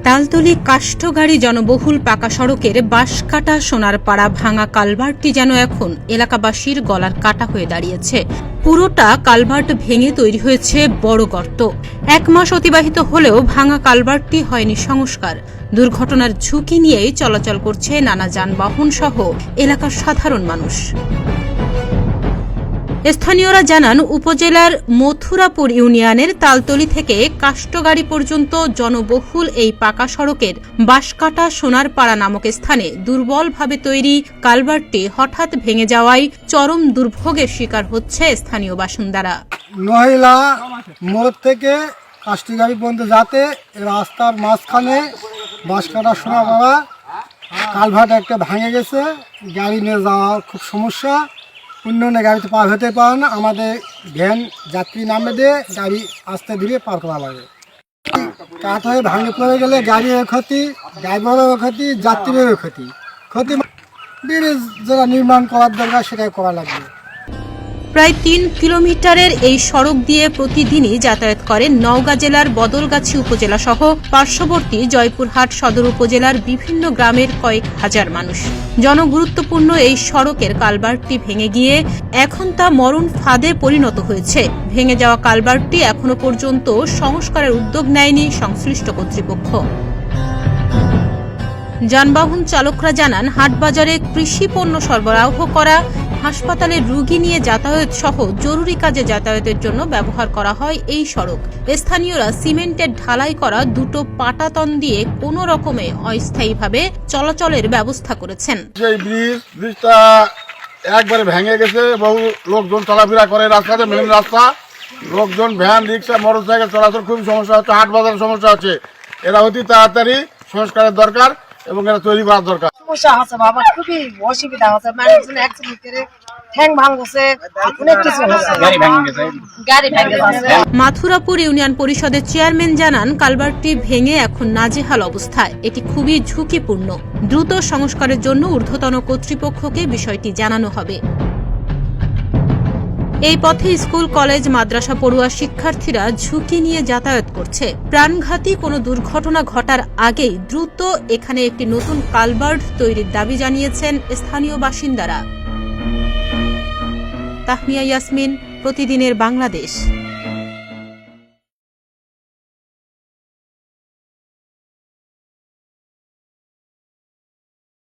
তালতলী কাষ্ঠগাড়ি জনবহুল পাকা সড়কের বাঁশকাটা সোনারপাড়া ভাঙা কালভার্টটি যেন এখন এলাকাবাসীর গলার কাটা হয়ে দাঁড়িয়েছে। পুরোটা কালভার্ট ভেঙে তৈরি হয়েছে বড় গর্ত। 1 মাস অতিবাহিত হলেও ভাঙা কালভার্টটি হয়নি সংস্কার। দুর্ঘটনার ঝুঁকি নিয়েই চলাচল করছে নানা যানবাহন সহ এলাকার সাধারণ মানুষ। স্থানীয়রা জানান, উপজেলার মথুরাপুর ইউনিয়নের তালতলী থেকে কাষ্ঠগাড়ি পর্যন্ত জনবহুল এই পাকা সড়কের বাঁশকাটা সোনারপাড়া নামক স্থানে দুর্বলভাবে তৈরি কালভার্টটি হঠাৎ ভেঙে যাওয়ায় চরম দুর্ভোগের শিকার হচ্ছে স্থানীয় বাসিন্দারা। নহিলা মোড় থেকে কাষ্ঠগাড়ি পর্যন্ত যাতে রাস্তার মাঝখানে বাঁশকাটা সোনারপাড়া কালভার্ট একটা ভেঙে গেছে। গাড়ি নিয়ে যাওয়া খুব সমস্যা। অন্য গাড়িতে পার হতে পারে না। আমাদের ভ্যান যাত্রী নামে দিয়ে গাড়ি আস্তে ধীরে পার করা লাগে। কাঠ হয়ে ভাঙে পড়ে গেলে গাড়িরও ক্ষতি, ড্রাইভারেরও ক্ষতি, যাত্রীদেরও ক্ষতি। ব্রিজ যেটা নির্মাণ করার দরকার সেটাই করা লাগবে। প্রায় 3 কিলোমিটারের এই সড়ক দিয়ে প্রতিদিনই যাতায়াত করে নওগাঁ জেলার বদলগাছি উপজেলা সহ পার্শ্ববর্তী জয়পুরহাট সদর উপজেলার বিভিন্ন গ্রামের কয়েক হাজার মানুষ। জনগুরুত্বপূর্ণ এই সড়কের কালভার্টটি ভেঙে গিয়ে এখন তা মরণ ফাঁদে পরিণত হয়েছে। ভেঙে যাওয়া কালভার্টটি এখনো পর্যন্ত সংস্কারের উদ্যোগ নেয়নি সংশ্লিষ্ট কর্তৃপক্ষ। যানবাহন চালকরা জানান, হাটবাজারে কৃষি পণ্য সরবরাহ করা, হাসপাতালে রোগী নিয়ে যাতায়াত সহ জরুরি কাজে যাতায়াতের জন্য ব্যবহার করা হয় এই সড়ক। স্থানীয়রা সিমেন্টের ঢালাই করা 2টো পাটাতন দিয়ে কোনো রকমে অস্থায়ীভাবে চলাচলের ব্যবস্থা করেছেন। এই ব্রিজটা একবারে ভেঙে গেছে। বহু লোকজন চলাফেরা করে রাস্তাতে, মেন রাস্তা, লোকজন ভ্যান রিক্সা মোটরসাইকেল চলাচল খুবই সমস্যা হচ্ছে। হাট বাজারের সমস্যা হচ্ছে। এরা অতি তাড়াতাড়ি সংস্কারের দরকার এবং এটা তৈরি করার দরকার। সমস্যা হচ্ছে বাবা, খুবই অসুবিধা হচ্ছে। মানুষজন অ্যাক্সিডেন্ট করে ঠ্যাং ভাঙছে, অনেক কিছু হচ্ছে, গাড়ি ভেঙে গেছে। মথুরাপুর ইউনিয়ন পরিষদের চেয়ারম্যান জানান, কালভার্টটি ভেঙে এখন নাজেহাল অবস্থায়। এটি খুবই ঝুঁকিপূর্ণ। দ্রুত সংস্কারের জন্য ঊর্ধ্বতন কর্তৃপক্ষকে বিষয়টি জানানো হবে। এই পথে স্কুল, কলেজ, মাদ্রাসা পড়ুয়া শিক্ষার্থীরা ঝুঁকি নিয়ে যাতায়াত করছে। প্রাণঘাতী কোনো দুর্ঘটনা ঘটার আগেই দ্রুত এখানে একটি নতুন কালভার্ট তৈরির দাবি জানিয়েছেন স্থানীয় বাসিন্দারা। তাহমিয়া ইয়াসমিন, প্রতিদিনের বাংলাদেশ।